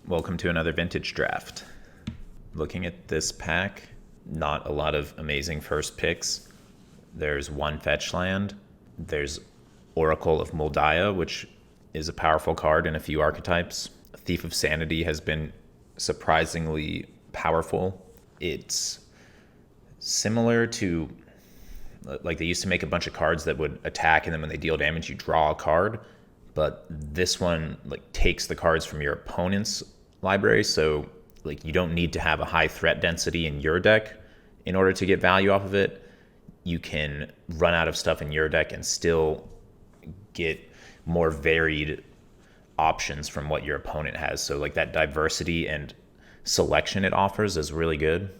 Welcome to another vintage draft. Looking at this pack, not a lot of amazing first picks. There's one fetch land. There's Oracle of Moldiah, which is a powerful card in a few archetypes. Thief of Sanity has been surprisingly powerful. It's similar to, like, they used to make a bunch of cards that would attack, and then when they deal damage, you draw a card. But this one takes the cards from your opponent's library, so you don't need to have a high threat density in your deck in order to get value off of it. You can run out of stuff in your deck and still get more varied options from what your opponent has. So that diversity and selection it offers is really good.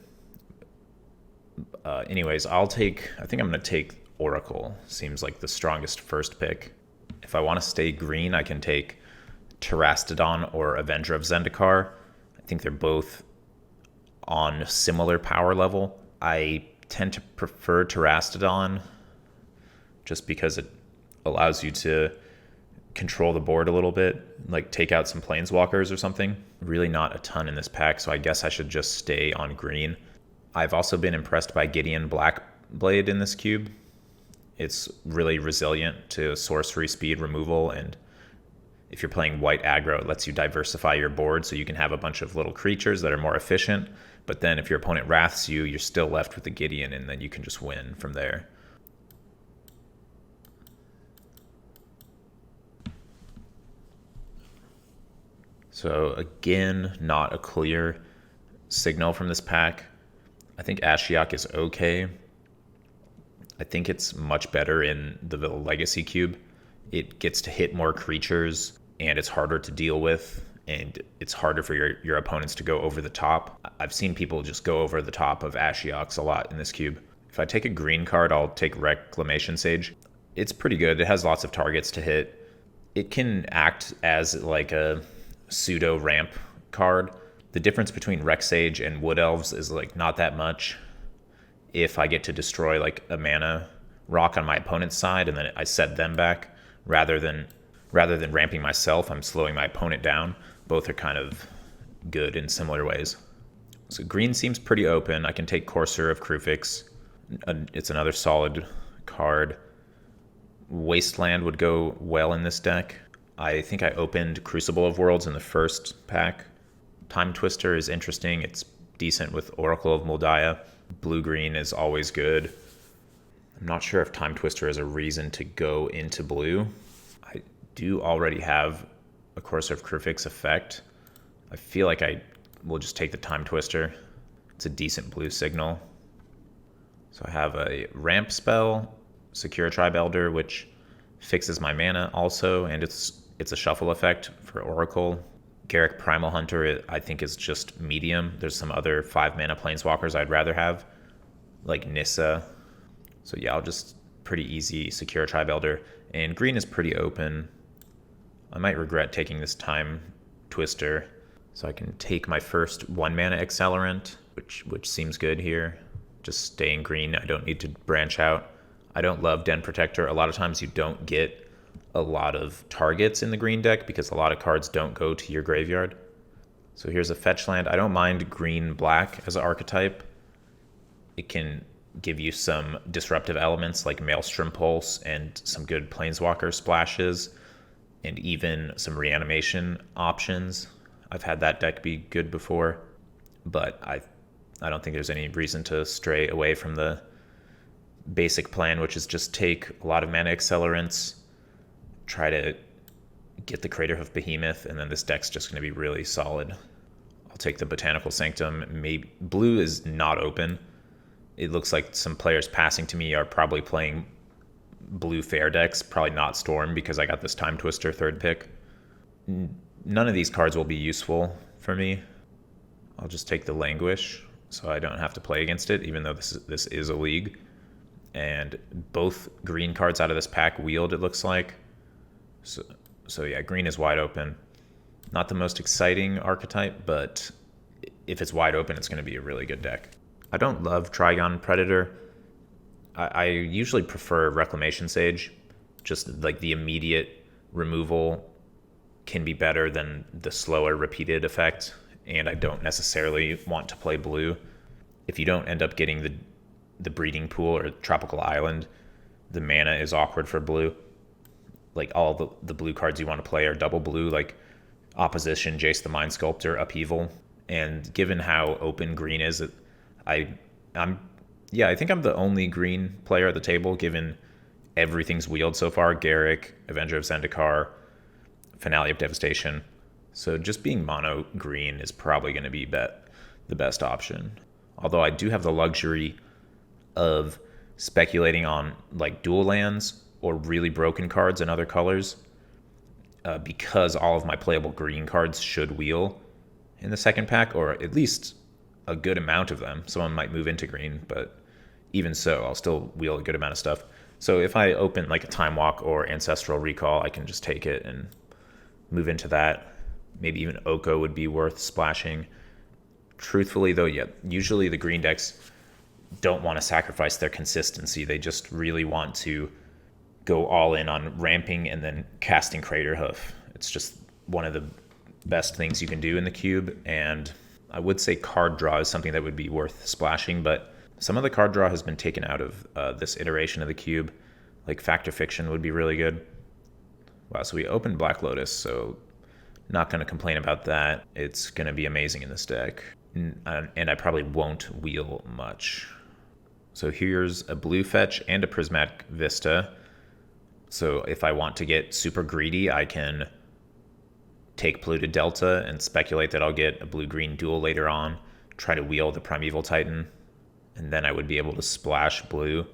Anyways, I think I'm going to take Oracle. Seems like the strongest first pick. If I want to stay green, I can take Terastodon or Avenger of Zendikar. I think they're both on similar power level. I tend to prefer Terastodon just because it allows you to control the board a little bit, take out some planeswalkers or something. Really not a ton in this pack, so I guess I should just stay on green. I've also been impressed by Gideon Blackblade in this cube. It's really resilient to sorcery speed removal, and if you're playing white aggro, it lets you diversify your board so you can have a bunch of little creatures that are more efficient. But then if your opponent wraths you, you're still left with the Gideon, and then you can just win from there. So again, not a clear signal from this pack. I think Ashiok is okay. I think it's much better in the Legacy Cube. It gets to hit more creatures, and it's harder to deal with, and it's harder for your opponents to go over the top. I've seen people just go over the top of Ashioks a lot in this cube. If I take a green card, I'll take Reclamation Sage. It's pretty good. It has lots of targets to hit. It can act as a pseudo ramp card. The difference between Rec Sage and Wood Elves is not that much. If I get to destroy a mana rock on my opponent's side and then I set them back, rather than ramping myself, I'm slowing my opponent down. Both are kind of good in similar ways. So green seems pretty open. I can take Courser of Kruphix. It's another solid card. Wasteland would go well in this deck. I think I opened Crucible of Worlds in the first pack. Time Twister is interesting. It's decent with Oracle of Moldiah. Blue-green is always good. I'm not sure if Time Twister is a reason to go into blue. I do already have a Courser of Kruphix effect. I feel like I will just take the Time Twister. It's a decent blue signal. So I have a ramp spell, Secure Tribe Elder, which fixes my mana also, and it's a shuffle effect for Oracle. Garruk Primal Hunter, I think, is just medium. There's some other 5-mana planeswalkers I'd rather have, like Nissa. So yeah, I'll just pretty easy Secure Tribe Elder. And green is pretty open. I might regret taking this Time Twister. So I can take my first 1-mana Accelerant, which seems good here. Just staying green. I don't need to branch out. I don't love Den Protector. A lot of times you don't get a lot of targets in the green deck because a lot of cards don't go to your graveyard. So here's a fetch land. I don't mind green-black as an archetype. It can give you some disruptive elements like Maelstrom Pulse and some good Planeswalker splashes and even some reanimation options. I've had that deck be good before, but I don't think there's any reason to stray away from the basic plan, which is just take a lot of mana accelerants, try to get the Craterhoof Behemoth, and then this deck's just going to be really solid. I'll take the Botanical Sanctum. Maybe blue is not open. It looks like some players passing to me are probably playing blue fair decks, probably not Storm because I got this Time Twister third pick. None of these cards will be useful for me. I'll just take the Languish so I don't have to play against it, even though this is a league. And both green cards out of this pack wield, it looks like. So yeah, green is wide open. Not the most exciting archetype, but if it's wide open, it's going to be a really good deck. I don't love Trigon Predator. I usually prefer Reclamation Sage. Just like the immediate removal can be better than the slower repeated effect, and I don't necessarily want to play blue. If you don't end up getting the breeding pool or tropical island, the mana is awkward for blue. Like all the blue cards you want to play are double blue, like Opposition, Jace the Mind Sculptor, Upheaval. And given how open green is, I think I'm the only green player at the table, given everything's wheeled so far. Garruk, Avenger of Zendikar, Finale of Devastation. So just being mono green is probably going to be the best option. Although I do have the luxury of speculating on like dual lands or really broken cards in other colors, because all of my playable green cards should wheel in the second pack, or at least a good amount of them. Someone might move into green, but even so, I'll still wheel a good amount of stuff. So if I open like a Time Walk or Ancestral Recall, I can just take it and move into that. Maybe even Oko would be worth splashing. Truthfully, though, yeah, usually the green decks don't want to sacrifice their consistency. They just really want to go all in on ramping and then casting Craterhoof. It's just one of the best things you can do in the cube, and I would say card draw is something that would be worth splashing, but some of the card draw has been taken out of this iteration of the cube. Like Fact or Fiction would be really good. Wow, so we opened Black Lotus, so not going to complain about that. It's going to be amazing in this deck, and I probably won't wheel much. So here's a blue fetch and a Prismatic Vista. So if I want to get super greedy, I can take Polluted Delta and speculate that I'll get a blue-green duel later on, try to wheel the Primeval Titan, and then I would be able to splash blue.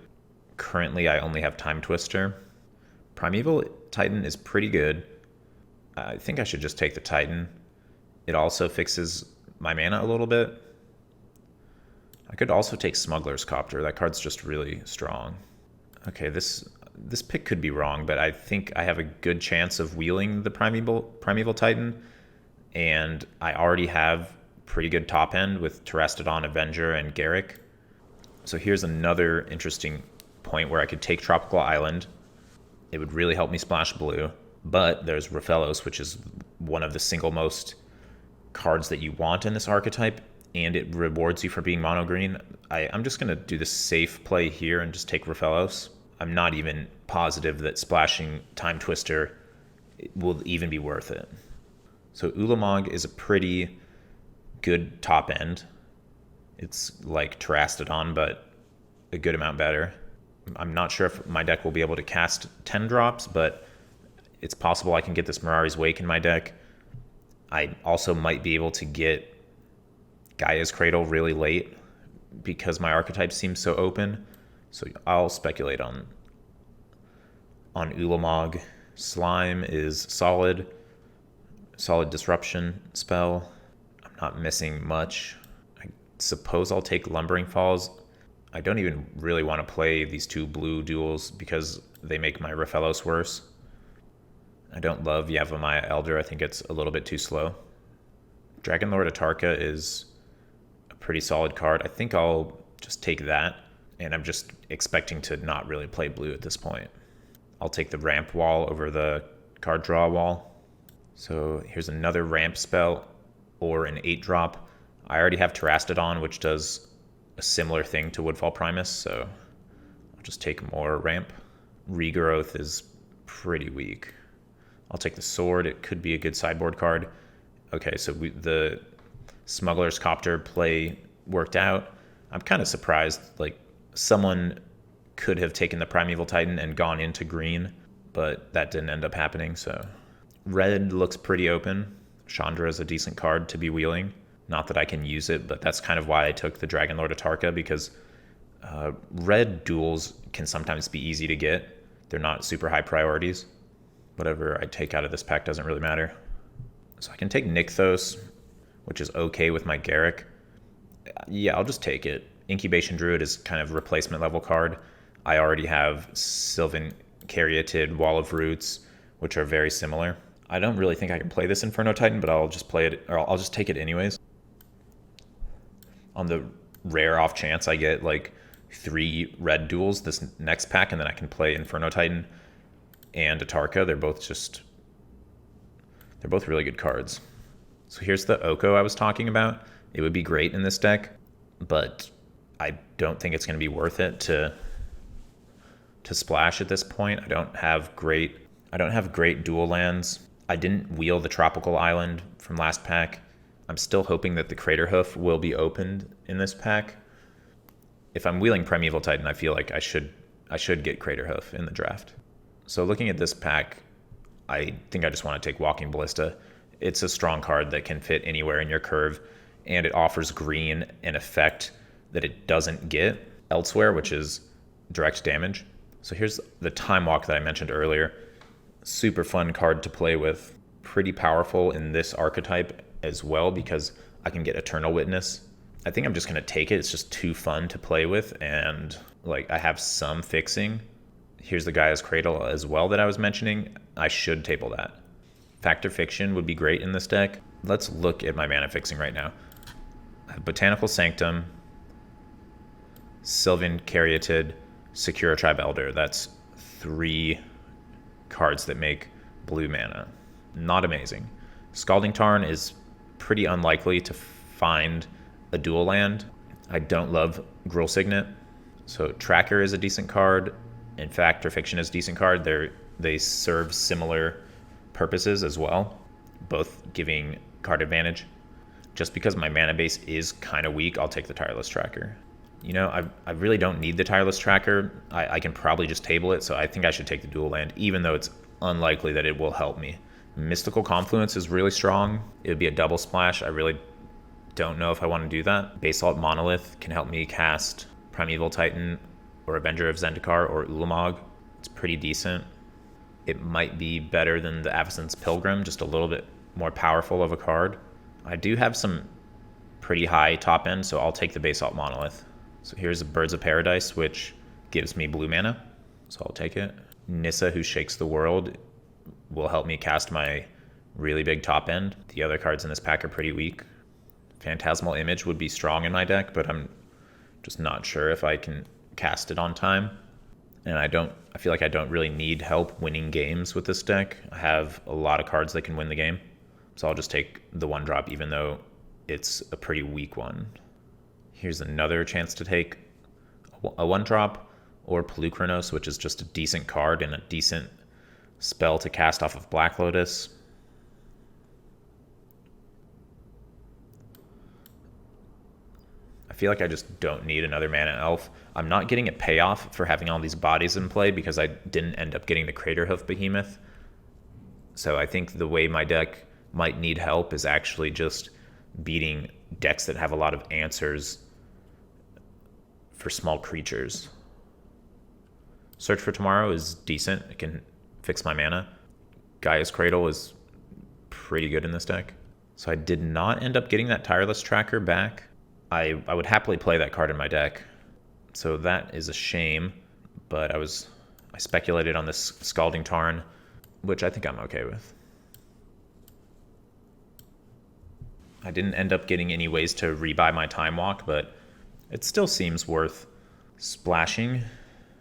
Currently, I only have Time Twister. Primeval Titan is pretty good. I think I should just take the Titan. It also fixes my mana a little bit. I could also take Smuggler's Copter. That card's just really strong. Okay, this pick could be wrong, but I think I have a good chance of wheeling the Primeval Titan, and I already have pretty good top end with Terastodon, Avenger, and Garruk. So here's another interesting point where I could take Tropical Island. It would really help me splash blue, but there's Rofellos, which is one of the single most cards that you want in this archetype, and it rewards you for being mono green. I'm just going to do the safe play here and just take Rofellos. I'm not even positive that splashing Time Twister will even be worth it. So Ulamog is a pretty good top end. It's like Terastodon, but a good amount better. I'm not sure if my deck will be able to cast 10 drops, but it's possible I can get this Mirari's Wake in my deck. I also might be able to get Gaia's Cradle really late because my archetype seems so open. So I'll speculate on Ulamog. Slime is solid disruption spell. I'm not missing much. I suppose I'll take Lumbering Falls. I don't even really want to play these two blue duels because they make my Rofellos worse. I don't love Yavimaya Elder. I think it's a little bit too slow. Dragonlord Atarka is a pretty solid card. I think I'll just take that, and I'm just expecting to not really play blue at this point. I'll take the ramp wall over the card draw wall. So here's another ramp spell or an 8-drop. I already have Terastodon, which does a similar thing to Woodfall Primus, so I'll just take more ramp. Regrowth is pretty weak. I'll take the sword. It could be a good sideboard card. Okay, so the Smuggler's Copter play worked out. I'm kind of surprised. Like, someone could have taken the Primeval Titan and gone into green, but that didn't end up happening, so. Red looks pretty open. Chandra is a decent card to be wheeling. Not that I can use it, but that's kind of why I took the Dragonlord Atarka, because red duels can sometimes be easy to get. They're not super high priorities. Whatever I take out of this pack doesn't really matter. So I can take Nykthos, which is okay with my Garruk. Yeah, I'll just take it. Incubation Druid is kind of replacement level card. I already have Sylvan Caryatid, Wall of Roots, which are very similar. I don't really think I can play this Inferno Titan, but I'll just play it, or I'll just take it anyways. On the rare off chance I get like 3 red duels this next pack, and then I can play Inferno Titan and Atarka. They're They're both really good cards. So here's the Oko I was talking about. It would be great in this deck, but I don't think it's going to be worth it to splash at this point. I don't have great dual lands. I didn't wheel the Tropical Island from last pack. I'm still hoping that the Craterhoof will be opened in this pack. If I'm wheeling Primeval Titan, I feel like I should get Craterhoof in the draft. So looking at this pack, I think I just want to take Walking Ballista. It's a strong card that can fit anywhere in your curve, and it offers green an effect that it doesn't get elsewhere, which is direct damage. So here's the Time Walk that I mentioned earlier. Super fun card to play with. Pretty powerful in this archetype as well because I can get Eternal Witness. I think I'm just going to take it. It's just too fun to play with, and like I have some fixing. Here's the Gaia's Cradle as well that I was mentioning. I should table that. Fact or Fiction would be great in this deck. Let's look at my mana fixing right now. I have Botanical Sanctum, Sylvan Caryatid, Secure Tribe Elder. That's 3 cards that make blue mana. Not amazing. Scalding Tarn is pretty unlikely to find a dual land. I don't love Gruul Signet. So Tracker is a decent card, and Fact or Fiction is a decent card. They serve similar purposes as well, both giving card advantage. Just because my mana base is kind of weak, I'll take the Tireless Tracker. You know, I really don't need the Tireless Tracker. I can probably just table it, so I think I should take the dual land, even though it's unlikely that it will help me. Mystical Confluence is really strong. It would be a double splash. I really don't know if I want to do that. Basalt Monolith can help me cast Primeval Titan or Avenger of Zendikar or Ulamog. It's pretty decent. It might be better than the Avacyn's Pilgrim, just a little bit more powerful of a card. I do have some pretty high top end, so I'll take the Basalt Monolith. So here's Birds of Paradise, which gives me blue mana, so I'll take it. Nissa, Who Shakes the World, will help me cast my really big top end. The other cards in this pack are pretty weak. Phantasmal Image would be strong in my deck, but I'm just not sure if I can cast it on time. And I feel like I don't really need help winning games with this deck. I have a lot of cards that can win the game, so I'll just take the 1-drop, even though it's a pretty weak one. Here's another chance to take a 1-drop or Polukranos, which is just a decent card and a decent spell to cast off of Black Lotus. I feel like I just don't need another Mana Elf. I'm not getting a payoff for having all these bodies in play because I didn't end up getting the Craterhoof Behemoth. So I think the way my deck might need help is actually just beating decks that have a lot of answers for small creatures. Search for Tomorrow is decent. It can fix my mana. Gaia's Cradle is pretty good in this deck. So I did not end up getting that Tireless Tracker back. I would happily play that card in my deck. So that is a shame, but I speculated on this Scalding Tarn, which I think I'm okay with. I didn't end up getting any ways to rebuy my Time Walk, but it still seems worth splashing.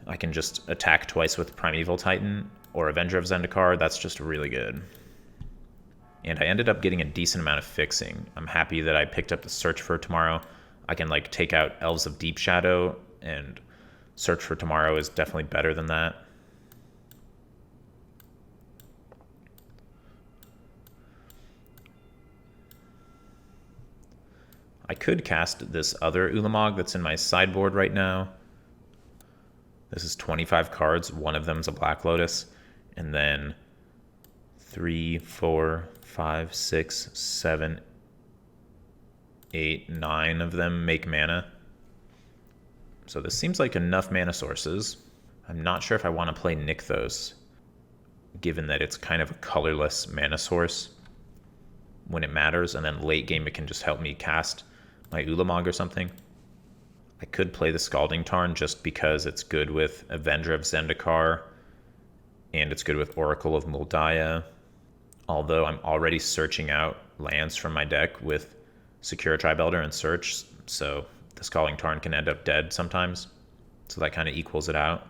I can just attack twice with Primeval Titan or Avenger of Zendikar. That's just really good. And I ended up getting a decent amount of fixing. I'm happy that I picked up the Search for Tomorrow. I can like take out Elves of Deep Shadow, and Search for Tomorrow is definitely better than that. I could cast this other Ulamog that's in my sideboard right now. This is 25 cards. One of them is a Black Lotus. And then 3, 4, 5, 6, 7, 8, 9 of them make mana. So this seems like enough mana sources. I'm not sure if I want to play Nykthos, given that it's kind of a colorless mana source when it matters, and then late game it can just help me cast my Ulamog or something. I could play the Scalding Tarn just because it's good with Avenger of Zendikar, and it's good with Oracle of Muldaya. Although I'm already searching out lands from my deck with Secure Tribe Elder and Search, so the Scalding Tarn can end up dead sometimes. So that kind of equals it out.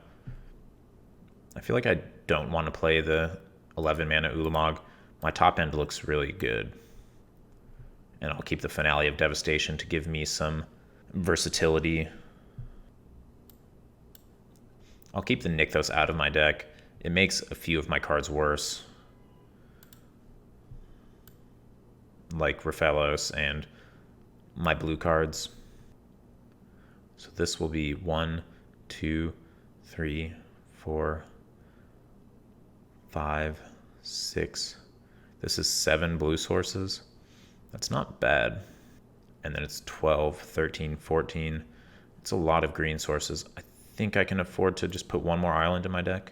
I feel like I don't want to play the 11 mana Ulamog. my top end looks really good. And I'll keep the Finale of Devastation to give me some versatility. I'll keep the Nykthos out of my deck. It makes a few of my cards worse, like Raphaelos and my blue cards. So this will be 1, 2, 3, 4, 5, 6. This is 7 blue sources. That's not bad. And then it's 12, 13, 14. It's a lot of green sources. I think I can afford to just put one more island in my deck.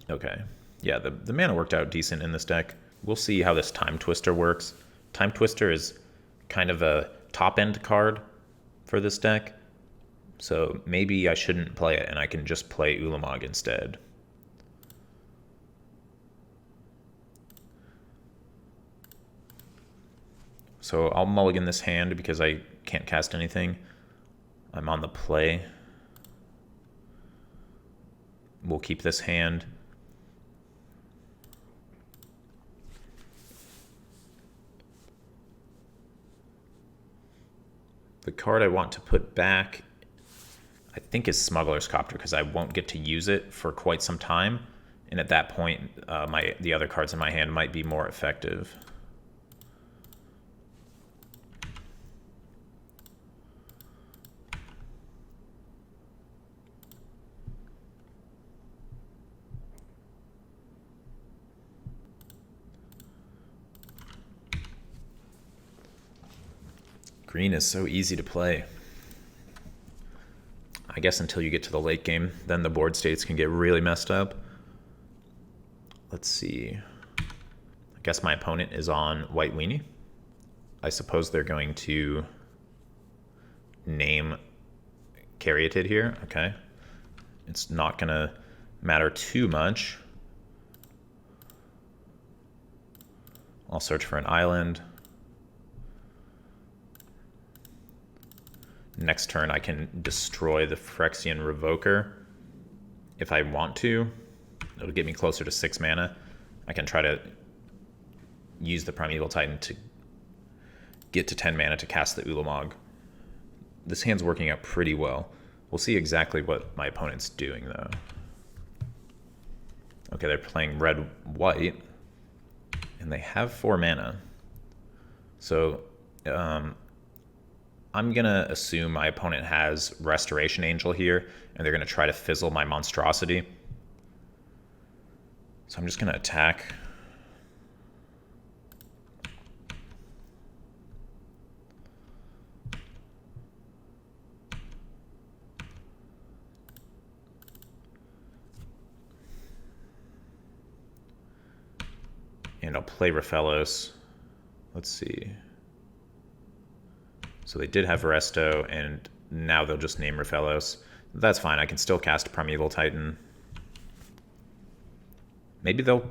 Okay. Yeah, the mana worked out decent in this deck. We'll see how this Time Twister works. Time Twister is kind of a top-end card for this deck, so maybe I shouldn't play it and I can just play Ulamog instead. So I'll mulligan this hand because I can't cast anything. I'm on the play. We'll keep this hand. The card I want to put back, I think, is Smuggler's Copter, because I won't get to use it for quite some time. And at that point, the other cards in my hand might be more effective. Green is so easy to play. I guess until you get to the late game, then the board states can get really messed up. Let's see. I guess my opponent is on White Weenie. I suppose they're going to name Caryatid here. Okay. It's not going to matter too much. I'll search for an island. Next turn, I can destroy the Phyrexian Revoker if I want to. It'll get me closer to 6 mana. I can try to use the Primeval Titan to get to 10 mana to cast the Ulamog. This hand's working out pretty well. We'll see exactly what my opponent's doing, though. Okay, they're playing red-white, and they have 4 mana. So, I'm going to assume my opponent has Restoration Angel here, and they're going to try to fizzle my Monstrosity. So I'm just going to attack. And I'll play Raphaelos. Let's see. So they did have Resto, and now they'll just name Raphaelos. That's fine. I can still cast Primeval Titan. Maybe they'll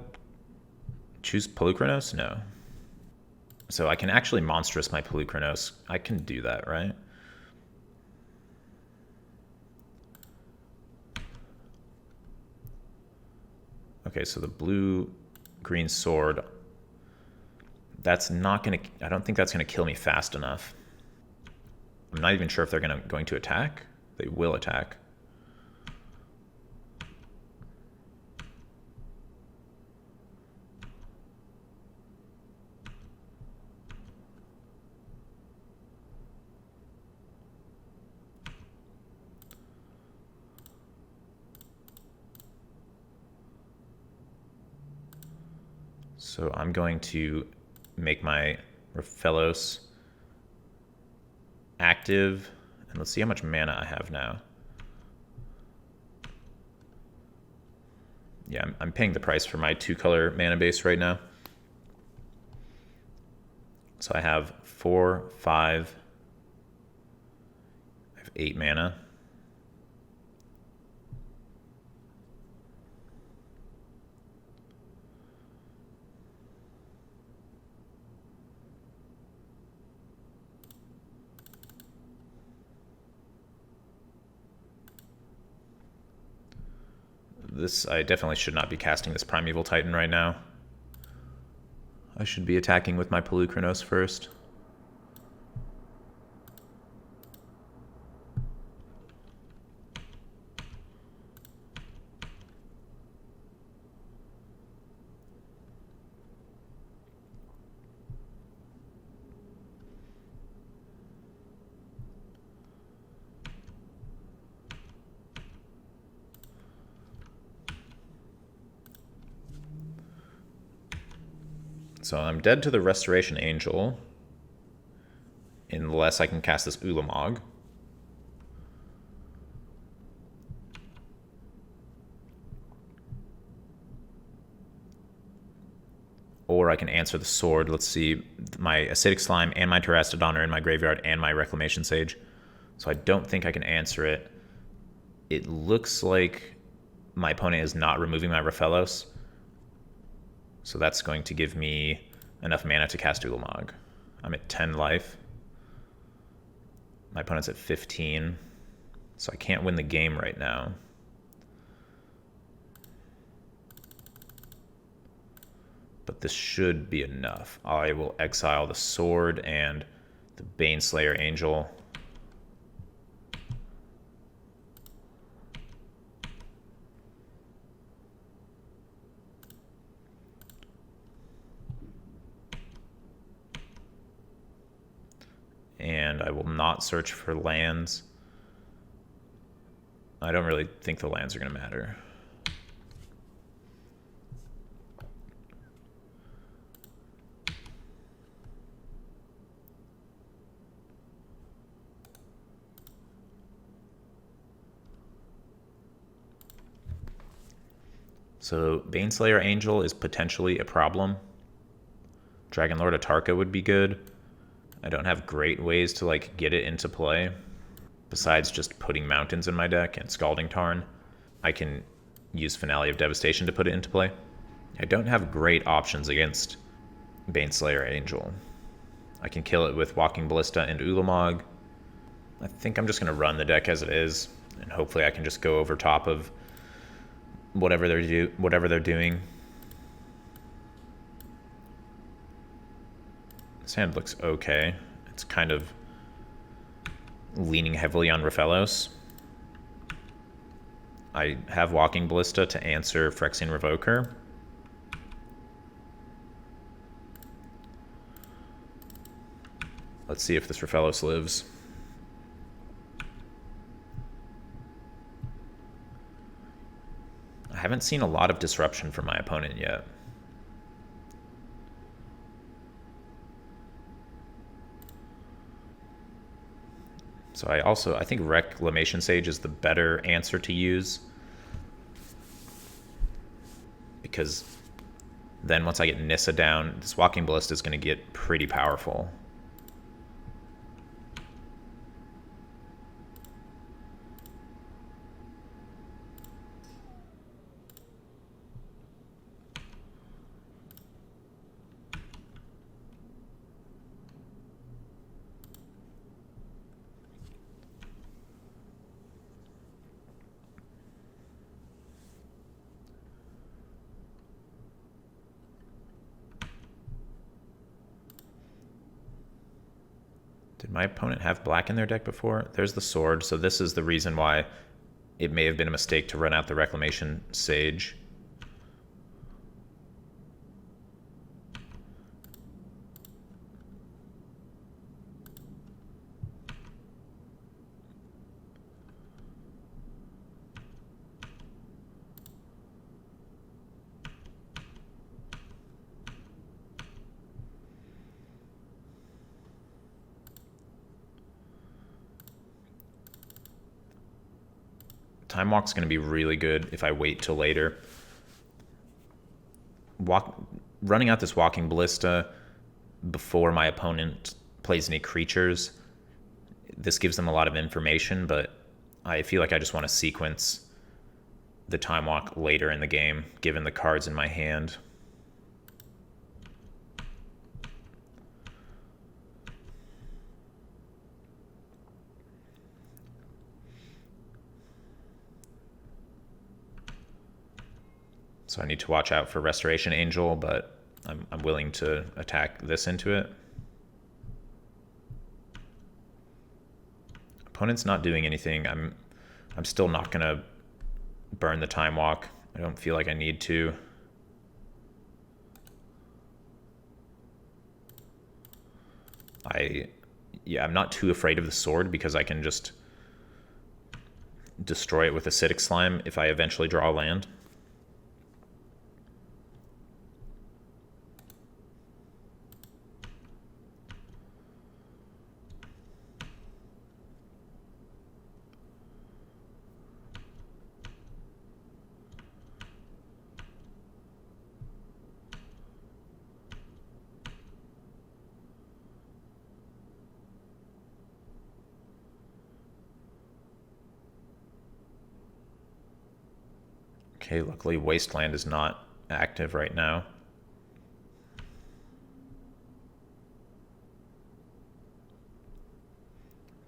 choose Polukranos? No. So I can actually Monstrous my Polukranos. I can do that, right? Okay, so the blue-green sword. That's not going to... I don't think that's going to kill me fast enough. I'm not even sure if they're going to attack. They will attack. So I'm going to make my Raphaelos active, and let's see how much mana I have now. Yeah, I'm paying the price for my 2-color mana base right now. So I have 4, 5, I have 8 mana. I definitely should not be casting this Primeval Titan right now. I should be attacking with my Polukranos first. So I'm dead to the Restoration Angel, unless I can cast this Ulamog. Or I can answer the sword. Let's see, my Acidic Slime and my Terastodon are in my graveyard and my Reclamation Sage. So I don't think I can answer it. It looks like my opponent is not removing my Raphelos. So that's going to give me enough mana to cast Ulamog. I'm at 10 life. My opponent's at 15. So I can't win the game right now. But this should be enough. I will exile the sword and the Baneslayer Angel. And I will not search for lands. I don't really think the lands are going to matter. So Baneslayer Angel is potentially a problem. Dragonlord Atarka would be good. I don't have great ways to like get it into play besides just putting mountains in my deck and Scalding Tarn. I can use Finale of Devastation to put it into play. I don't have great options against Baneslayer Angel. I can kill it with Walking Ballista and Ulamog. I think I'm just going to run the deck as it is, and hopefully I can just go over top of whatever they're doing. This hand looks okay. It's kind of leaning heavily on Raphelos. I have Walking Ballista to answer Phyrexian Revoker. Let's see if this Raphelos lives. I haven't seen a lot of disruption from my opponent yet. So I think Reclamation Sage is the better answer to use, because then once I get Nissa down, this Walking Ballista is going to get pretty powerful. Did my opponent have black in their deck before? There's the sword, so this is the reason why it may have been a mistake to run out the Reclamation Sage. Time Walk's going to be really good if I wait till later. Running out this Walking Ballista before my opponent plays any creatures, this gives them a lot of information, but I feel like I just want to sequence the Time Walk later in the game, given the cards in my hand. So I need to watch out for Restoration Angel, but I'm willing to attack this into it. Opponent's not doing anything. I'm still not gonna burn the Time Walk. I don't feel like I need to. I'm not too afraid of the sword because I can just destroy it with Acidic Slime if I eventually draw a land. Okay, luckily Wasteland is not active right now.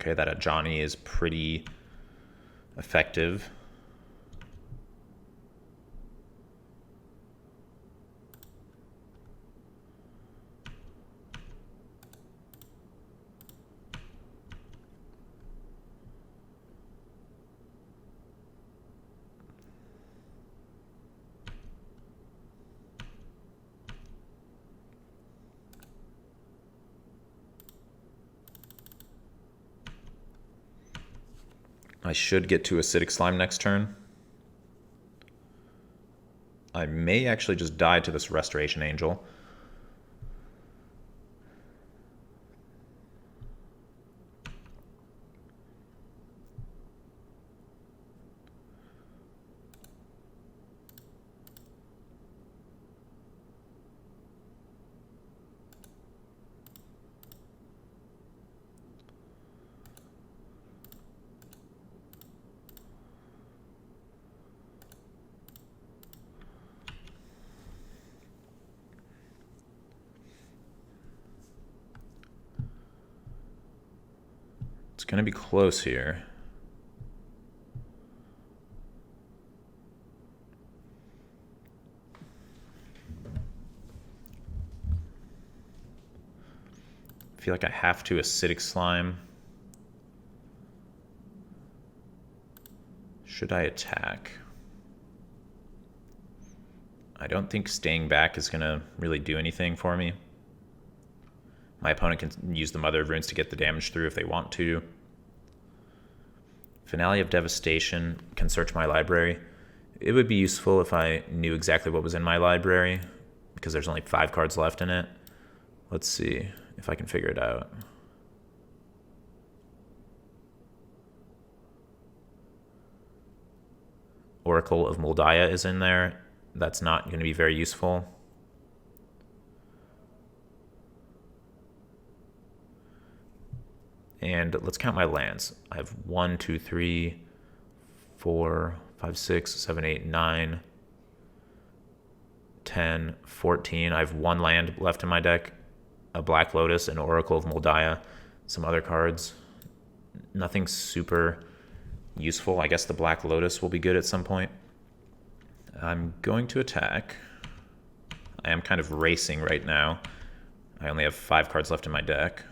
Okay, that Ajani is pretty effective. I should get to Acidic Slime next turn. I may actually just die to this Restoration Angel. It's going to be close here. I feel like I have to Acidic Slime. Should I attack? I don't think staying back is going to really do anything for me. My opponent can use the Mother of Runes to get the damage through if they want to. Finale of Devastation can search my library. It would be useful if I knew exactly what was in my library, because there's only 5 cards left in it. Let's see if I can figure it out. Oracle of Moldiah is in there. That's not going to be very useful. And let's count my lands. I have 1, 2, 3, 4, 5, 6, 7, 8, 9, 10, 14. I have 1 land left in my deck. A Black Lotus, an Oracle of Moldiah, some other cards. Nothing super useful. I guess the Black Lotus will be good at some point. I'm going to attack. I am kind of racing right now. I only have 5 cards left in my deck.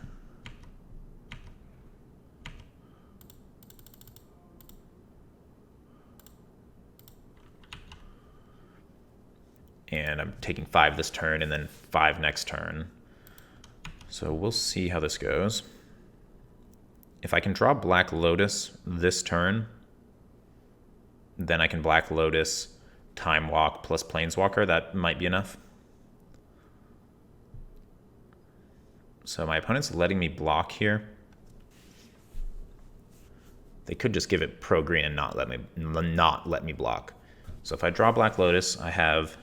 And I'm taking 5 this turn and then 5 next turn. So we'll see how this goes. If I can draw Black Lotus this turn, then I can Black Lotus, Time Walk plus Planeswalker. That might be enough. So my opponent's letting me block here. They could just give it pro green and not let me block. So if I draw Black Lotus, I have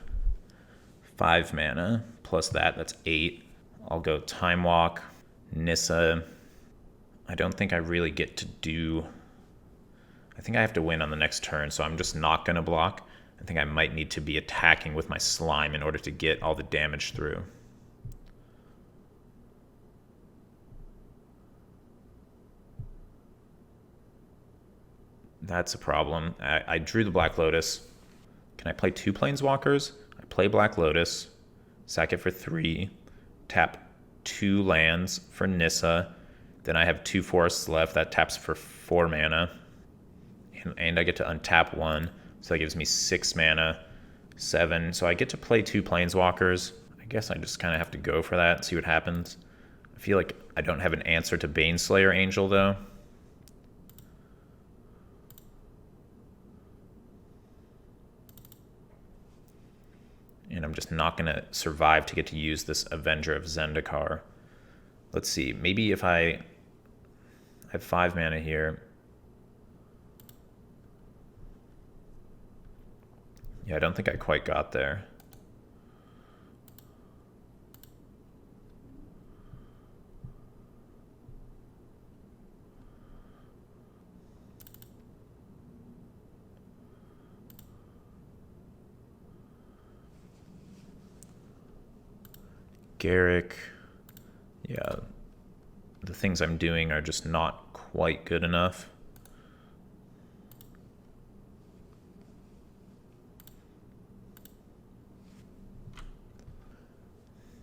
5 mana plus that's 8. I'll go Time Walk, Nissa. I don't think I really get to do. I think I have to win on the next turn, so I'm just not going to block. I think I might need to be attacking with my slime in order to get all the damage through. That's a problem. I drew the Black Lotus. Can I play 2 Planeswalkers? I play Black Lotus, sack it for 3, tap 2 lands for Nissa. Then I have 2 forests left. That taps for 4 mana. And I get to untap 1. So that gives me 6 mana, 7. So I get to play 2 Planeswalkers. I guess I just kind of have to go for that and see what happens. I feel like I don't have an answer to Baneslayer Angel, though. And I'm just not going to survive to get to use this Avenger of Zendikar. Let's see. Maybe if I have 5 mana here. Yeah, I don't think I quite got there. Garruk. Yeah, the things I'm doing are just not quite good enough.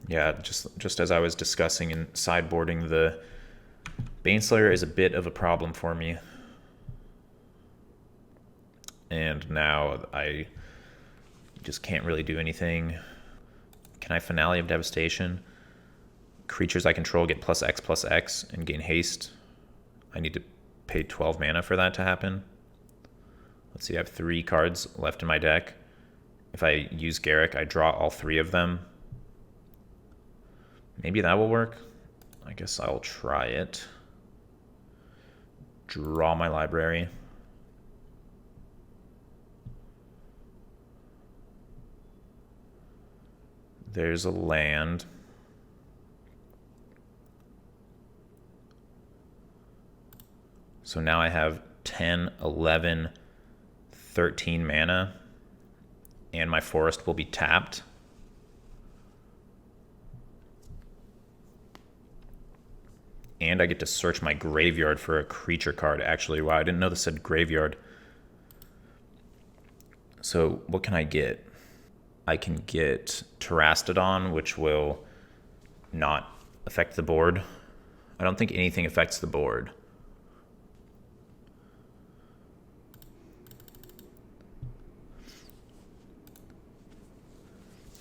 Yeah, just as I was discussing in sideboarding, the Baneslayer is a bit of a problem for me. And now I just can't really do anything. Can I Finale of Devastation? Creatures I control get +X/+X and gain haste. I need to pay 12 mana for that to happen. Let's see, I have 3 cards left in my deck. If I use Garruk, I draw all 3 of them. Maybe that will work. I guess I'll try it. Draw my library. There's a land. So now I have 10, 11, 13 mana, and my forest will be tapped. And I get to search my graveyard for a creature card. Actually, wow, I didn't know this said graveyard. So what can I get? I can get Terastodon, which will not affect the board. I don't think anything affects the board.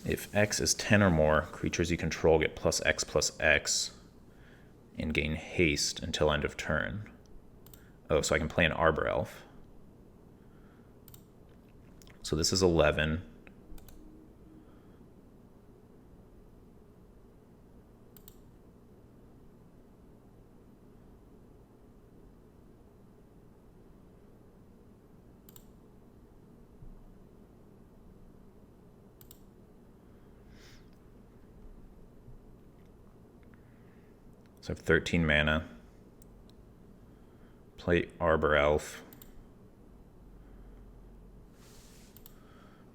If X is 10 or more, creatures you control get +X/+X and gain haste until end of turn. Oh, so I can play an Arbor Elf. So this is 11. So I have 13 mana. Play Arbor Elf.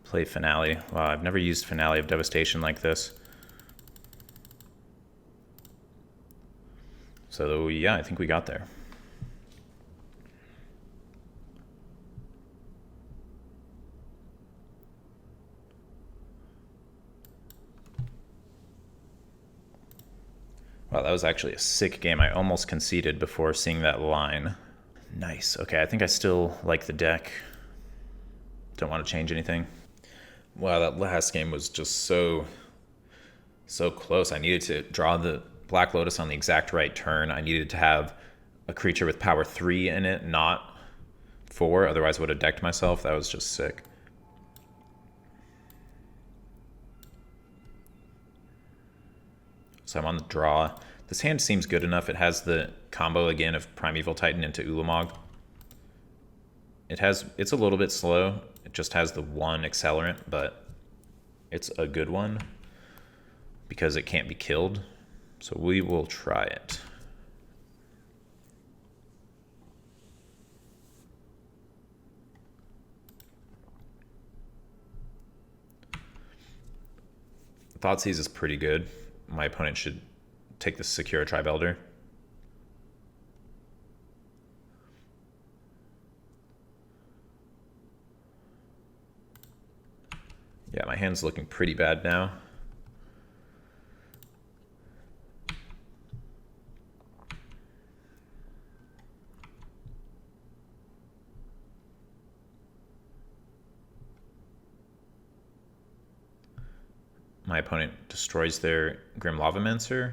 Play Finale. Wow, I've never used Finale of Devastation like this. So yeah, I think we got there. Wow, that was actually a sick game. I almost conceded before seeing that line. Nice. Okay, I think I still like the deck. Don't want to change anything. Wow, that last game was just so close. I needed to draw the Black Lotus on the exact right turn. I needed to have a creature with power 3 in it, not 4. Otherwise I would have decked myself. That was just sick. So I'm on the draw. This hand seems good enough. It has the combo again of Primeval Titan into Ulamog. It's a little bit slow. It just has the 1 accelerant, but it's a good one because it can't be killed. So we will try it. Thoughtseize is pretty good. My opponent should take the Secure Tribe Elder. Yeah, my hand's looking pretty bad now. My opponent destroys their Grim Lavamancer,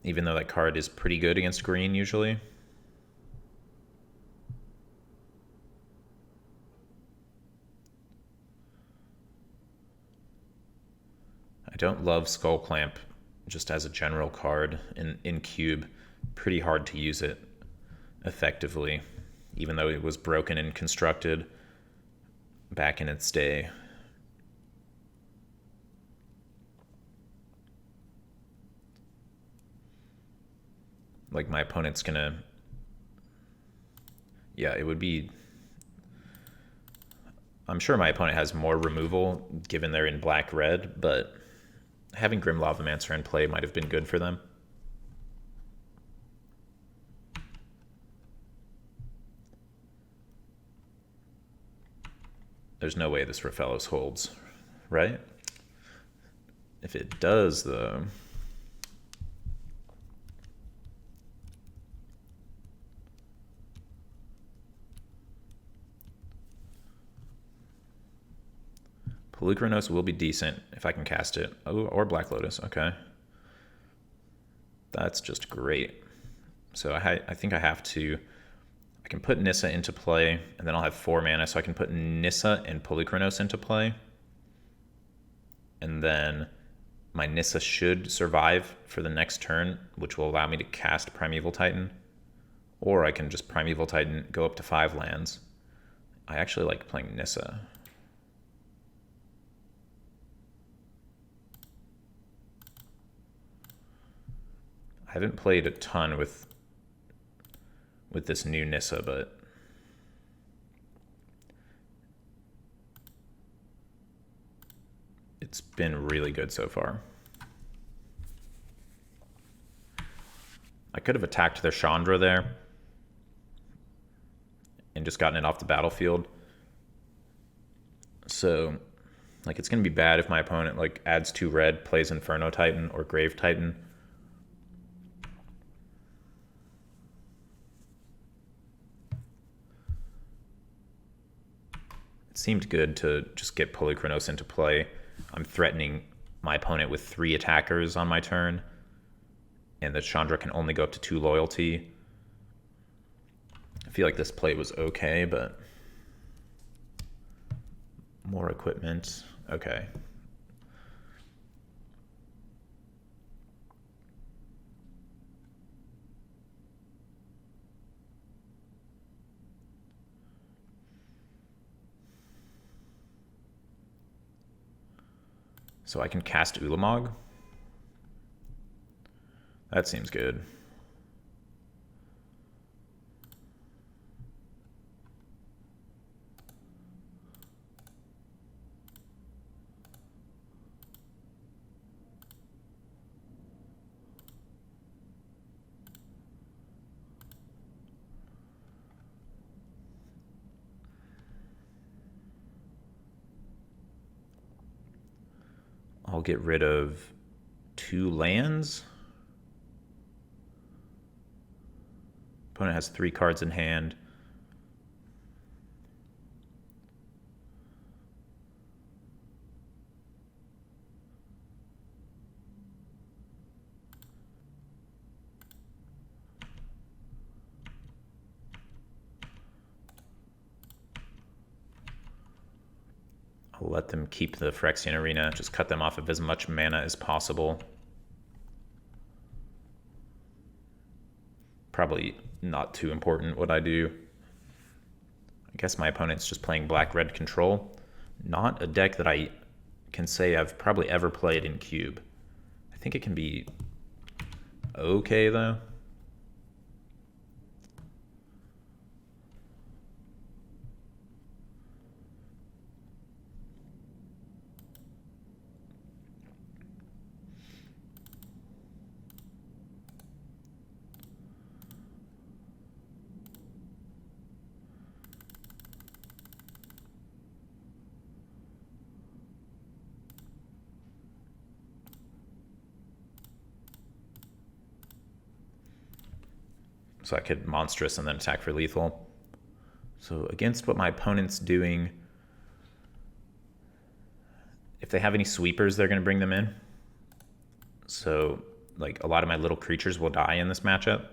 even though that card is pretty good against green usually. I don't love Skull Clamp just as a general card in Cube. Pretty hard to use it effectively, even though it was broken and constructed back in its day. Like, my opponent's gonna... Yeah, it would be... I'm sure my opponent has more removal, given they're in black-red, but having Grim Lavamancer in play might have been good for them. There's no way this Rofellos holds, right? If it does, though... Polukranos will be decent if I can cast it. Oh, or Black Lotus, okay. That's just great. So I think I have to... I can put Nissa into play, and then I'll have 4 mana, so I can put Nissa and Polukranos into play. And then my Nissa should survive for the next turn, which will allow me to cast Primeval Titan. Or I can just Primeval Titan, go up to 5 lands. I actually like playing Nissa. I haven't played a ton with this new Nissa, but it's been really good so far. I could have attacked their Chandra there and just gotten it off the battlefield. So, like, it's going to be bad if my opponent, like, adds 2 red, plays Inferno Titan or Grave Titan. Seemed good to just get Polukranos into play. I'm threatening my opponent with 3 attackers on my turn, and the Chandra can only go up to 2 loyalty. I feel like this play was okay, but more equipment. Okay. So I can cast Ulamog. That seems good. I'll get rid of 2 lands. Opponent has 3 cards in hand. I'll let them keep the Phyrexian Arena, just cut them off of as much mana as possible. Probably not too important what I do. I guess my opponent's just playing black-red control. Not a deck that I can say I've probably ever played in Cube. I think it can be okay, though. So I could Monstrous and then attack for lethal. So against what my opponent's doing, if they have any sweepers, they're going to bring them in. So like a lot of my little creatures will die in this matchup.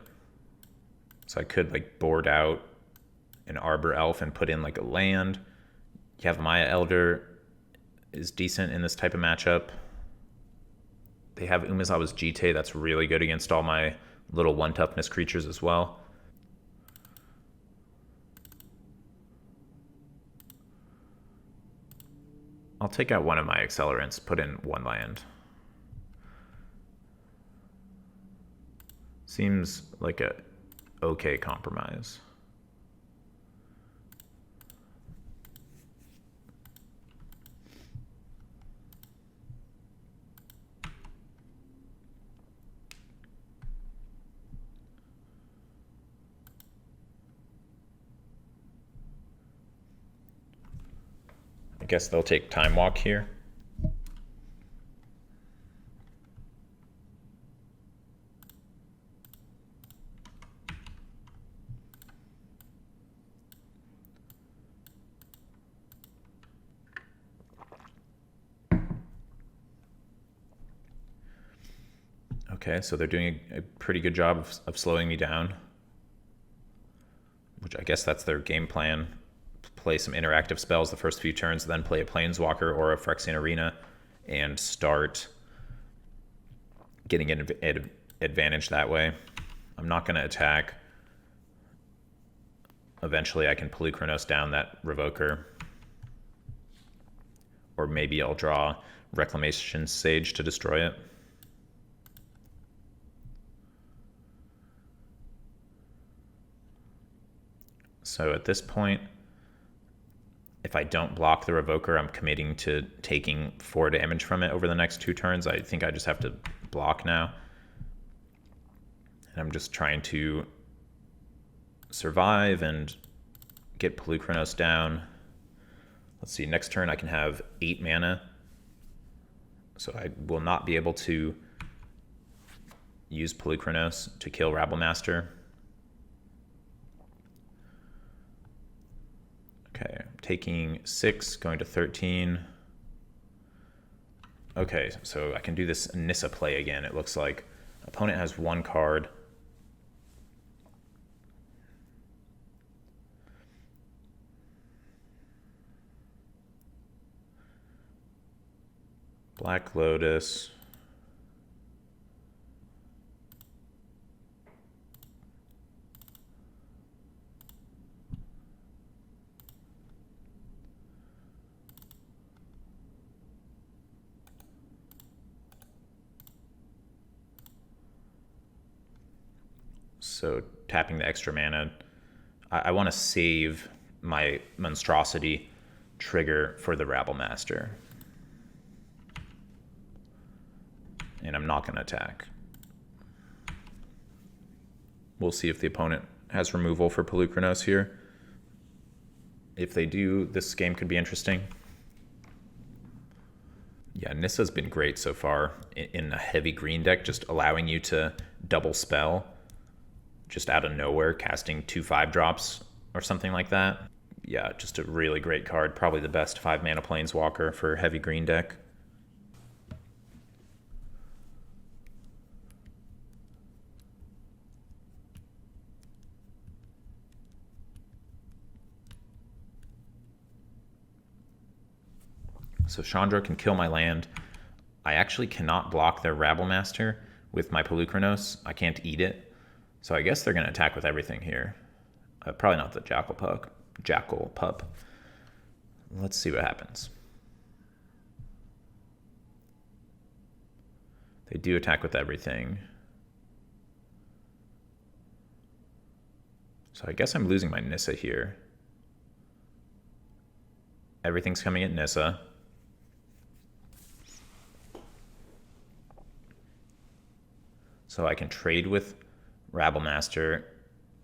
So I could like board out an Arbor Elf and put in like a land. Yavimaya Elder is decent in this type of matchup. They have Umezawa's Jitte. That's really good against all my little one toughness creatures as well. I'll take out one of my accelerants, put in one land. Seems like a okay compromise. I guess they'll take Time Walk here. Okay, so they're doing a pretty good job of slowing me down, which I guess that's their game plan. Play some interactive spells the first few turns, then play a Planeswalker or a Phyrexian Arena and start getting an advantage that way. I'm not going to attack. Eventually I can Polukranos down that Revoker. Or maybe I'll draw Reclamation Sage to destroy it. So at this point, if I don't block the Revoker, I'm committing to taking 4 damage from it over the next 2 turns. I think I just have to block now. And I'm just trying to survive and get Polukranos down. Let's see, next turn I can have 8 mana. So I will not be able to use Polukranos to kill Rabblemaster. Okay, taking 6, going to 13. Okay, so I can do this Nissa play again. It looks like opponent has 1 card. Black Lotus. So tapping the extra mana, I want to save my Monstrosity trigger for the Rabblemaster. And I'm not going to attack. We'll see if the opponent has removal for Polukranos here. If they do, this game could be interesting. Yeah, Nissa's been great so far in a heavy green deck, just allowing you to double spell just out of nowhere, casting 2 5-drops or something like that. Yeah, just a really great card. Probably the best 5-mana Planeswalker for heavy green deck. So Chandra can kill my land. I actually cannot block their Rabblemaster with my Polukranos. I can't eat it. So I guess they're going to attack with everything here. Probably not the Jackal Pup. Let's see what happens. They do attack with everything. So I guess I'm losing my Nissa here. Everything's coming at Nissa. So I can trade with Rabblemaster.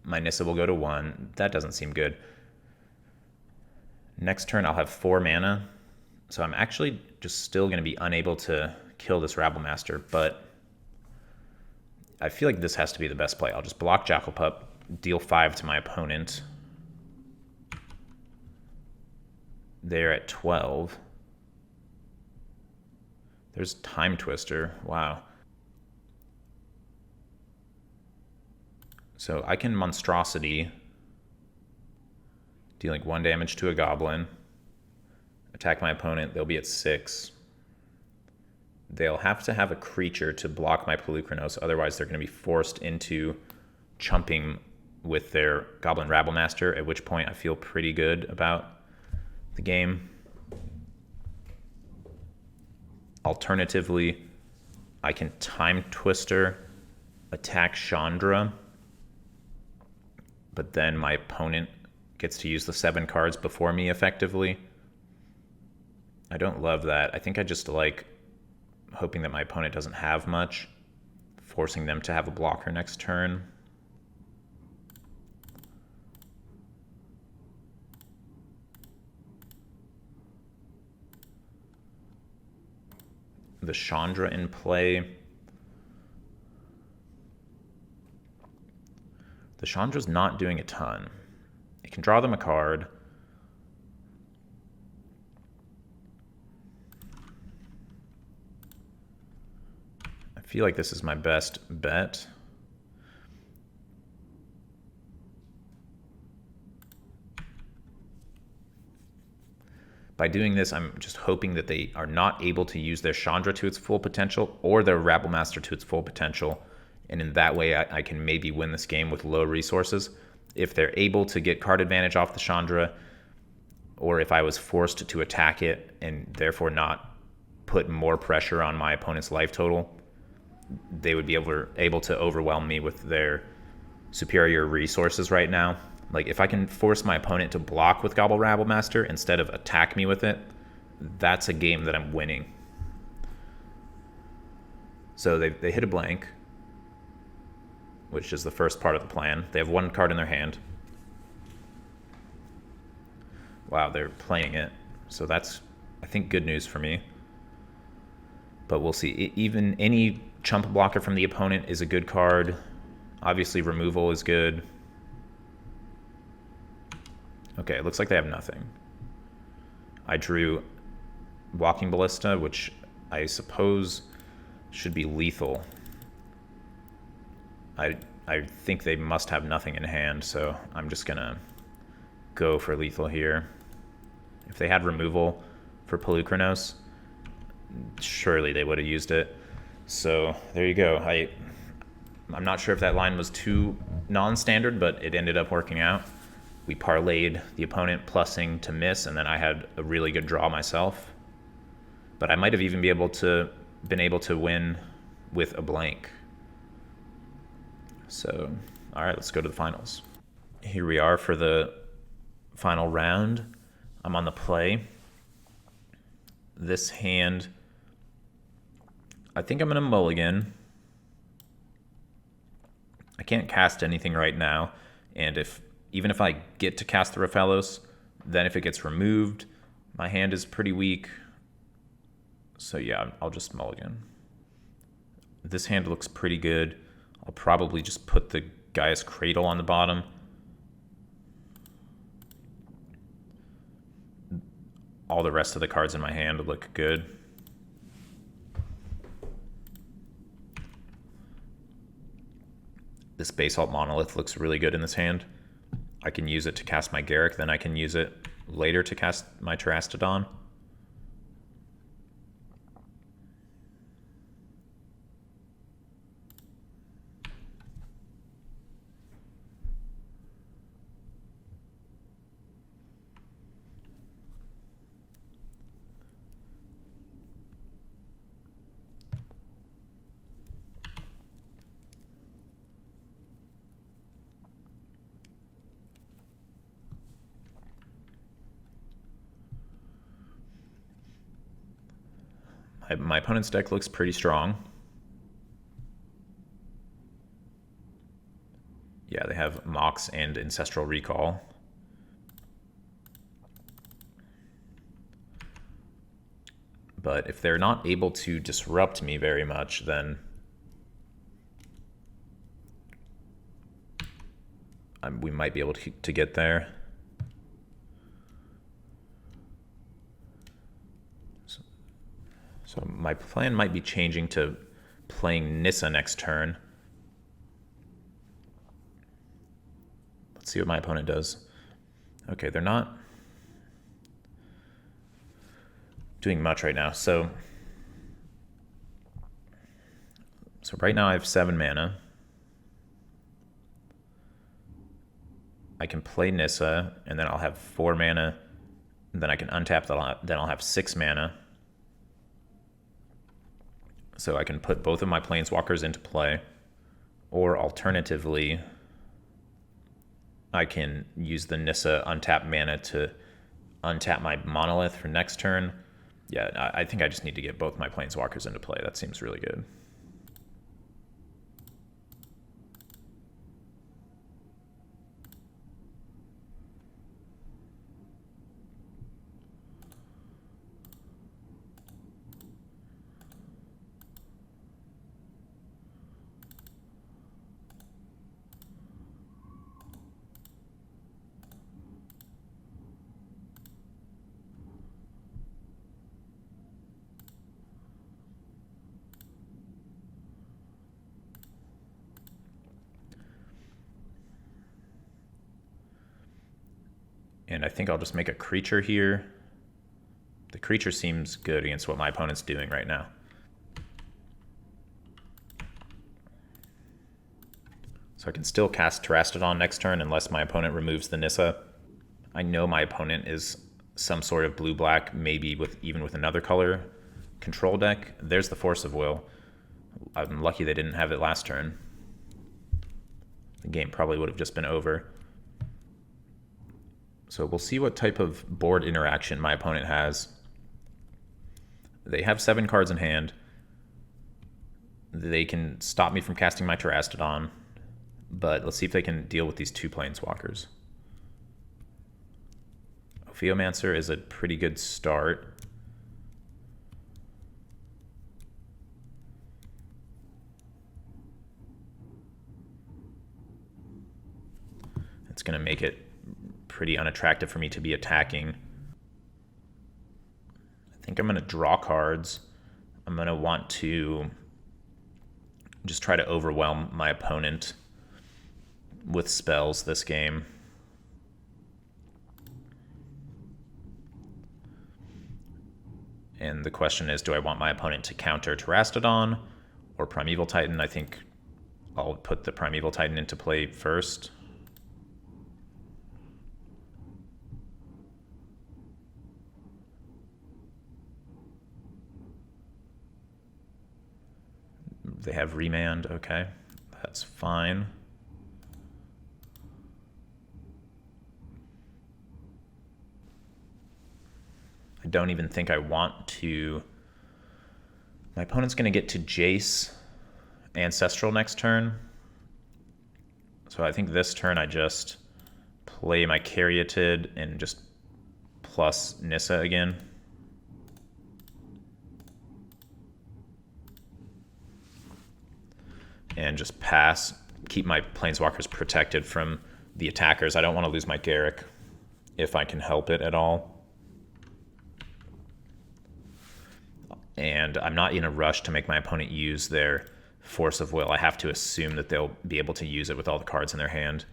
My Nissa will go to 1. That doesn't seem good. Next turn I'll have 4 mana. So I'm actually just still going to be unable to kill this Rabblemaster, but I feel like this has to be the best play. I'll just block Jackal Pup, deal 5 to my opponent. They're at 12. There's Time Twister. Wow. So I can Monstrosity, dealing 1 damage to a goblin. Attack my opponent. They'll be at 6. They'll have to have a creature to block my Polukranos, otherwise they're going to be forced into chumping with their Goblin Rabblemaster, at which point I feel pretty good about the game. Alternatively, I can Time Twister, attack Chandra, but then my opponent gets to use the 7 cards before me effectively. I don't love that. I think I just like hoping that my opponent doesn't have much, forcing them to have a blocker next turn. The Chandra in play. The Chandra's not doing a ton. It can draw them a card. I feel like this is my best bet. By doing this, I'm just hoping that they are not able to use their Chandra to its full potential or their Rabblemaster to its full potential. And in that way, I can maybe win this game with low resources. If they're able to get card advantage off the Chandra, or if I was forced to attack it and therefore not put more pressure on my opponent's life total, they would be able to overwhelm me with their superior resources right now. Like, if I can force my opponent to block with Gobble Rabblemaster instead of attack me with it, that's a game that I'm winning. So they hit a blank, which is the first part of the plan. They have 1 card in their hand. Wow, they're playing it. So that's, I think, good news for me. But we'll see. Even any chump blocker from the opponent is a good card. Obviously, removal is good. Okay, it looks like they have nothing. I drew Walking Ballista, which I suppose should be lethal. I think they must have nothing in hand, so I'm just going to go for lethal here. If they had removal for Polukranos, surely they would have used it. So there you go. I'm not sure if that line was too non-standard, but it ended up working out. We parlayed the opponent plussing to miss, and then I had a really good draw myself. But I might have even been able to win with a blank. So, all right, let's go to the finals. Here we are for the final round. I'm on the play. This hand, I think I'm going to mulligan. I can't cast anything right now, and even if I get to cast the Rofellos, then if it gets removed, my hand is pretty weak. So yeah, I'll just mulligan. This hand looks pretty good. I'll probably just put the Gaia's Cradle on the bottom. All the rest of the cards in my hand look good. This Basalt Monolith looks really good in this hand. I can use it to cast my Garruk, then I can use it later to cast my Terastodon. My opponent's deck looks pretty strong. Yeah, they have Mox and Ancestral Recall. But if they're not able to disrupt me very much, then we might be able to get there. So my plan might be changing to playing Nissa next turn. Let's see what my opponent does. Okay, they're not doing much right now. So right now I have 7 mana. I can play Nissa, and then I'll have 4 mana. And then I can untap, then I'll have 6 mana. So I can put both of my Planeswalkers into play. Or alternatively, I can use the Nissa untap mana to untap my Monolith for next turn. Yeah, I think I just need to get both my Planeswalkers into play. That seems really good. And I think I'll just make a creature here. The creature seems good against what my opponent's doing right now. So I can still cast Terastodon next turn unless my opponent removes the Nissa. I know my opponent is some sort of blue-black, maybe even with another color control deck. There's the Force of Will. I'm lucky they didn't have it last turn. The game probably would have just been over. So we'll see what type of board interaction my opponent has. They have 7 cards in hand. They can stop me from casting my Terastodon, but let's see if they can deal with these 2 Planeswalkers. Ophiomancer is a pretty good start. It's going to make it pretty unattractive for me to be attacking. I think I'm going to draw cards. I'm going to want to just try to overwhelm my opponent with spells this game. And the question is, do I want my opponent to counter Terastodon or Primeval Titan? I think I'll put the Primeval Titan into play first. They have Remand, okay, that's fine. I don't even think I want to. My opponent's going to get to Jace Ancestral next turn. So I think this turn I just play my Caryatid and just plus Nissa again. And just pass, keep my Planeswalkers protected from the attackers. I don't want to lose my Garruk if I can help it at all. And I'm not in a rush to make my opponent use their Force of Will. I have to assume that they'll be able to use it with all the cards in their hand.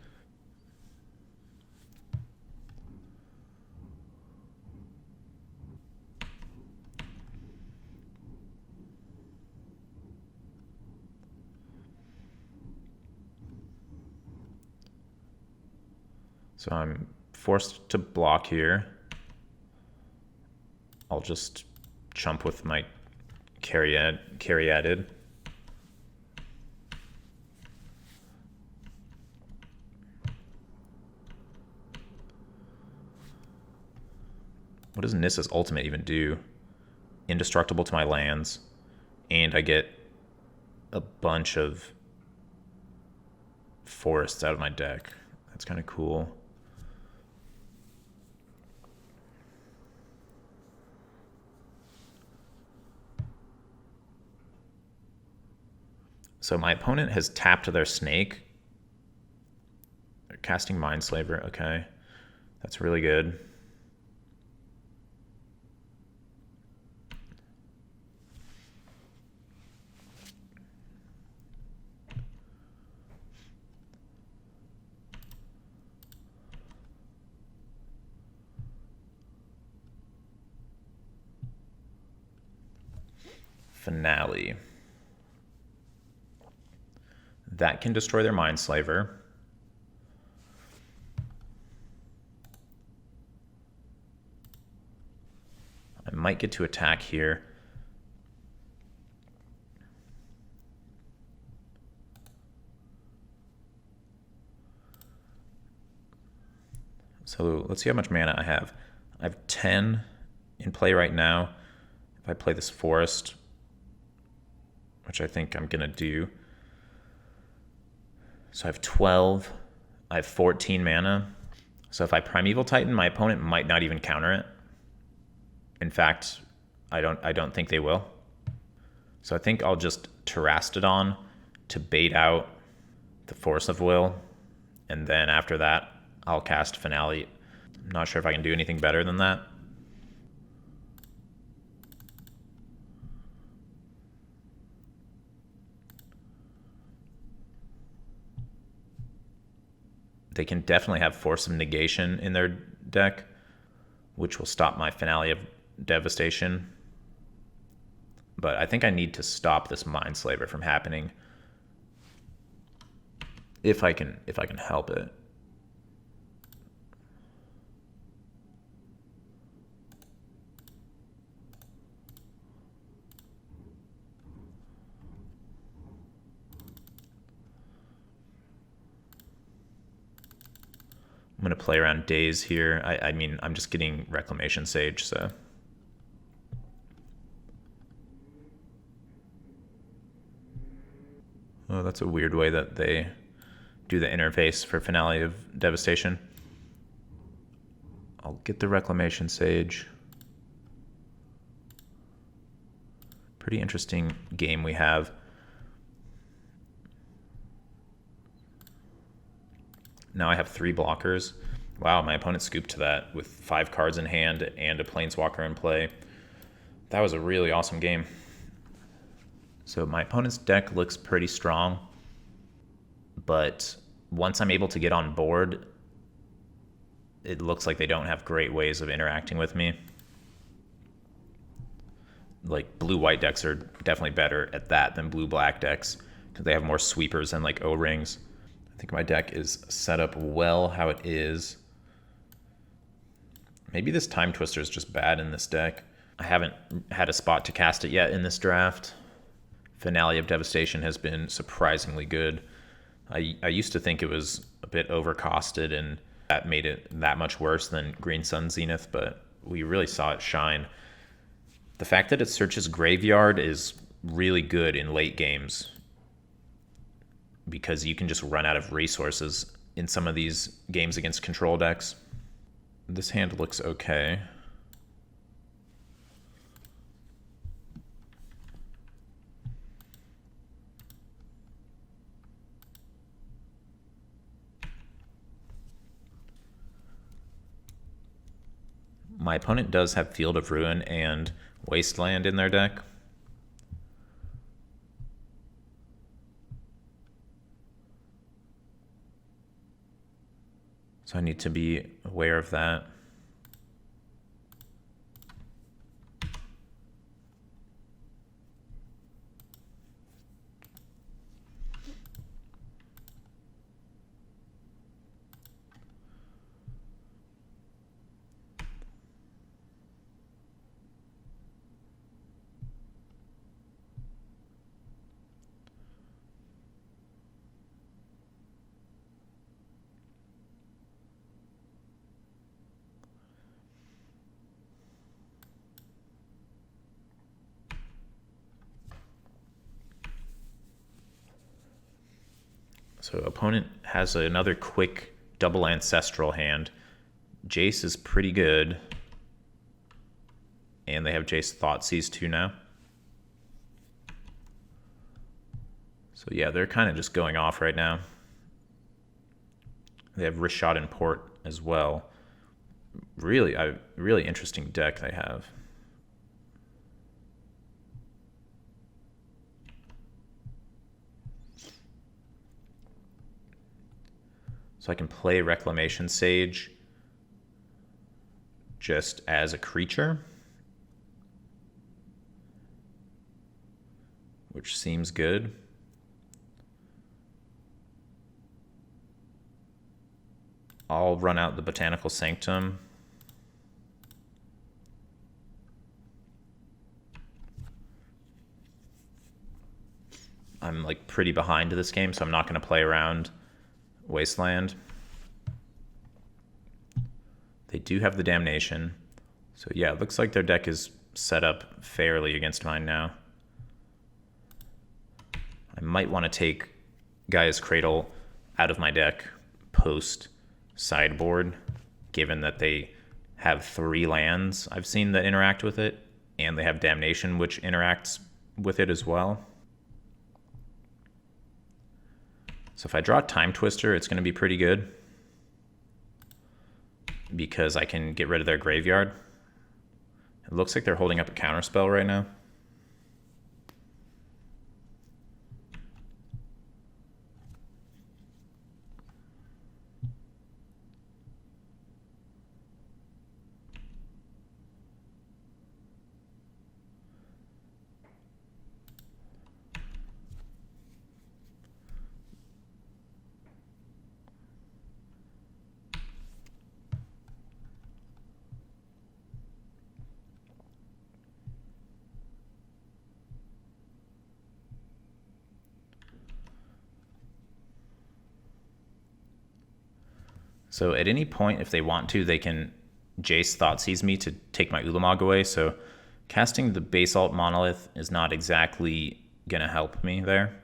So I'm forced to block here. I'll just chump with my Caryatid. What does Nissa's ultimate even do? Indestructible to my lands, and I get a bunch of forests out of my deck. That's kind of cool. So my opponent has tapped their snake, casting Mindslaver. Okay. That's really good. Finale. That can destroy their Mindslaver. I might get to attack here. So let's see how much mana I have. I have 10 in play right now. If I play this Forest, which I think I'm going to do. So I have 12. I have 14 mana. So if I Primeval Titan, my opponent might not even counter it. In fact, I don't think they will. So I think I'll just Terastodon to bait out the Force of Will. And then after that, I'll cast Finale. I'm not sure if I can do anything better than that. They can definitely have Force of Negation in their deck, which will stop my Finale of Devastation. But I think I need to stop this Mindslaver from happening if I can help it. I'm going to play around Daze here. I mean, I'm just getting Reclamation Sage, so. Oh, that's a weird way that they do the interface for Finale of Devastation. I'll get the Reclamation Sage. Pretty interesting game we have. Now I have 3 blockers. Wow, my opponent scooped to that with 5 cards in hand and a Planeswalker in play. That was a really awesome game. So my opponent's deck looks pretty strong, but once I'm able to get on board, it looks like they don't have great ways of interacting with me. Like blue-white decks are definitely better at that than blue-black decks because they have more sweepers and like O-rings. I think my deck is set up well how it is. Maybe this Time Twister is just bad in this deck. I haven't had a spot to cast it yet in this draft. Finale of Devastation has been surprisingly good. I used to think it was a bit overcosted and that made it that much worse than Green Sun Zenith, but we really saw it shine. The fact that it searches Graveyard is really good in late games because you can just run out of resources in some of these games against control decks. This hand looks okay. My opponent does have Field of Ruin and Wasteland in their deck. So I need to be aware of that. So opponent has another quick double ancestral hand. Jace is pretty good. And they have Jace Thoughtseize too now. So yeah, they're kind of just going off right now. They have Rishad and Port as well. Really interesting deck they have. So I can play Reclamation Sage just as a creature, which seems good. I'll run out the Botanical Sanctum. I'm like pretty behind to this game, so I'm not going to play around Wasteland. They do have the Damnation. So yeah, it looks like their deck is set up fairly against mine now. I might want to take Gaia's Cradle out of my deck post sideboard, given that they have 3 lands I've seen that interact with it, and they have Damnation, which interacts with it as well. So if I draw Time Twister, it's going to be pretty good, because I can get rid of their graveyard. It looks like they're holding up a counterspell right now. So at any point, if they want to, they can Jace Thoughtseize me to take my Ulamog away. So casting the Basalt Monolith is not exactly going to help me there.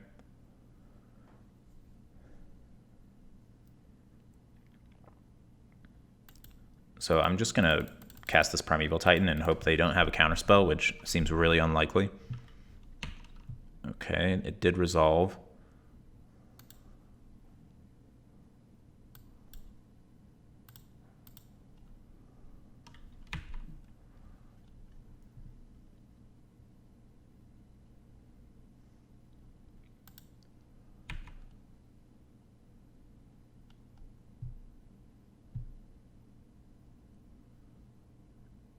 So I'm just going to cast this Primeval Titan and hope they don't have a counterspell, which seems really unlikely. Okay, it did resolve.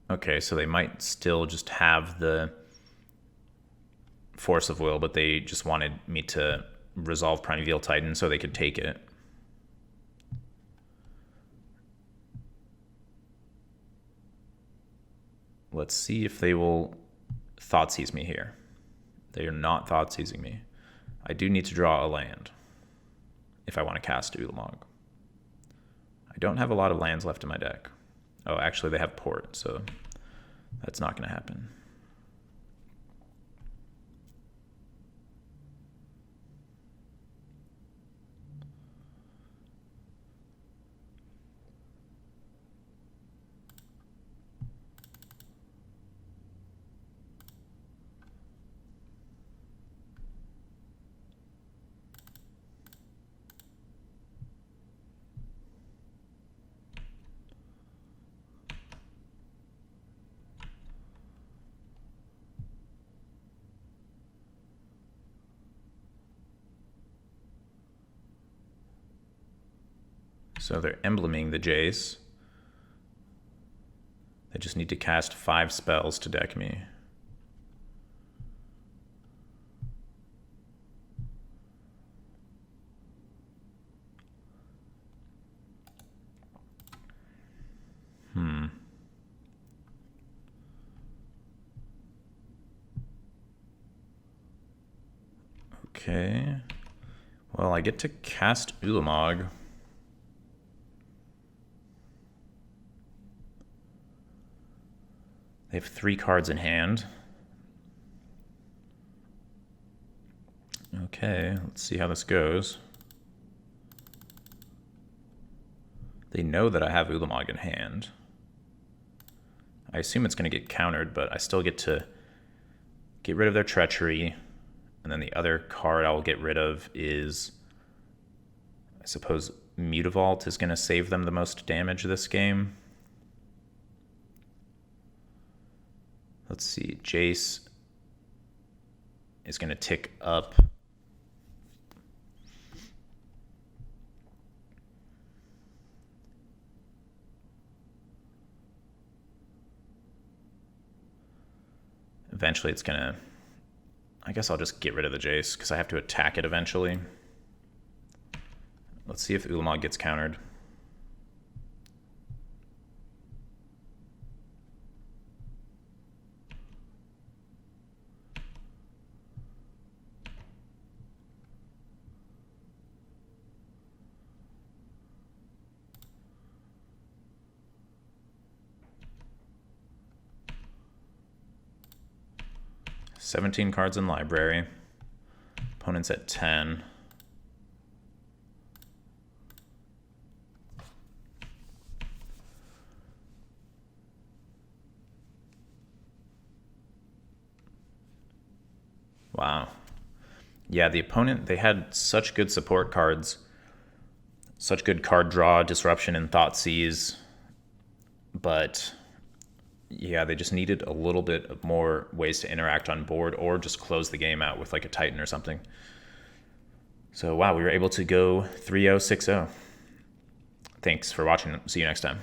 Okay, so they might still just have the Force of Will, but they just wanted me to resolve Primeval Titan so they could take it. Let's see if they will Thoughtseize me here. They are not Thoughtseizing me. I do need to draw a land if I want to cast Ulamog. I don't have a lot of lands left in my deck. Oh, actually they have Port, so that's not going to happen. So they're embleming the Jace. They just need to cast 5 spells to deck me. Okay. Well, I get to cast Ulamog. They have 3 cards in hand. Okay, let's see how this goes. They know that I have Ulamog in hand. I assume it's going to get countered, but I still get to get rid of their Treachery. And then the other card I'll get rid of is, I suppose, Mutavault is going to save them the most damage this game. Let's see. Jace is going to tick up. Eventually it's going to... I guess I'll just get rid of the Jace because I have to attack it eventually. Let's see if Ulamog gets countered. $17 cards in library. Opponent's at 10. Wow. Yeah, the opponent, they had such good support cards, such good card draw, disruption, and Thoughtseize, but yeah, they just needed a little bit of more ways to interact on board or just close the game out with like a Titan or something. So wow, we were able to go 3-0, 6-0. Thanks for watching. See you next time.